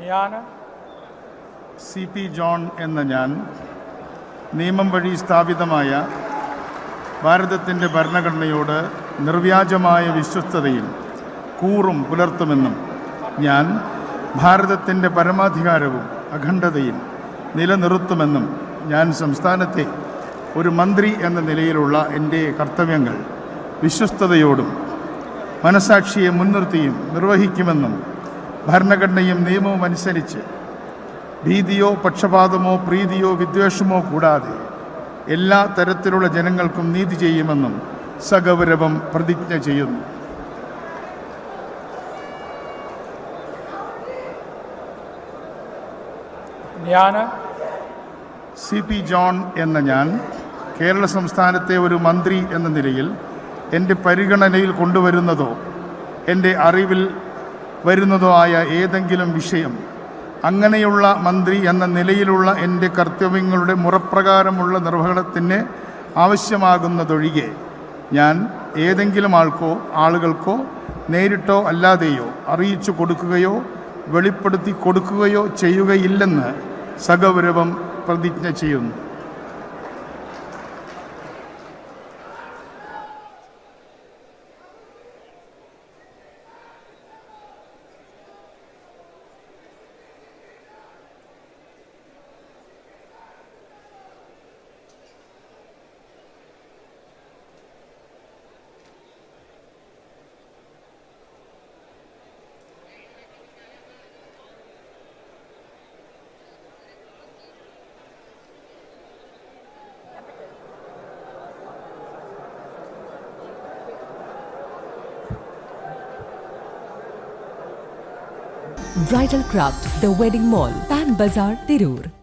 ഞാൻ CP John എന്ന ഞാൻ നിയമം വഴി സ്ഥാപിതമായ ഭാരതത്തിൻ്റെ ഭരണഘടനയോട് നിർവ്യാജമായ വിശ്വസ്തതയും കൂറും പുലർത്തുമെന്നും ഞാൻ ഭാരതത്തിൻ്റെ പരമാധികാരവും അഖണ്ഡതയും നിലനിർത്തുമെന്നും ഞാൻ സംസ്ഥാനത്തെ ഒരു മന്ത്രി എന്ന നിലയിലുള്ള എൻ്റെ കർത്തവ്യങ്ങൾ വിശ്വസ്തയോടും മനസാക്ഷിയെ മുൻനിർത്തിയും നിർവഹിക്കുമെന്നും ഭരണഘടനയും നിയമവും അനുസരിച്ച് ഭീതിയോ പക്ഷപാതമോ പ്രീതിയോ വിദ്വേഷമോ കൂടാതെ എല്ലാ തരത്തിലുള്ള ജനങ്ങൾക്കും നീതി ചെയ്യുമെന്നും സഗൗരവം പ്രതിജ്ഞ ചെയ്യുന്നു. ഞാൻ CP ജോൺ എന്ന ഞാൻ കേരള സംസ്ഥാനത്തെ ഒരു മന്ത്രി എന്ന നിലയിൽ എൻ്റെ പരിഗണനയിൽ കൊണ്ടുവരുന്നതോ എൻ്റെ അറിവിൽ വരുന്നതോ ആയ ഏതെങ്കിലും വിഷയം അങ്ങനെയുള്ള മന്ത്രി എന്ന നിലയിലുള്ള എൻ്റെ കർത്തവ്യങ്ങളുടെ മുറപ്രകാരമുള്ള നിർവഹണത്തിന് ആവശ്യമാകുന്നതൊഴികെ ഞാൻ ഏതെങ്കിലും ആളുകൾക്കോ നേരിട്ടോ അല്ലാതെയോ അറിയിച്ചു കൊടുക്കുകയോ വെളിപ്പെടുത്തി കൊടുക്കുകയോ ചെയ്യുകയില്ലെന്ന് സഗൗരവം പ്രതിജ്ഞ ചെയ്യുന്നു. Bridal Craft, The Wedding Mall, Pan Bazaar, Tirur.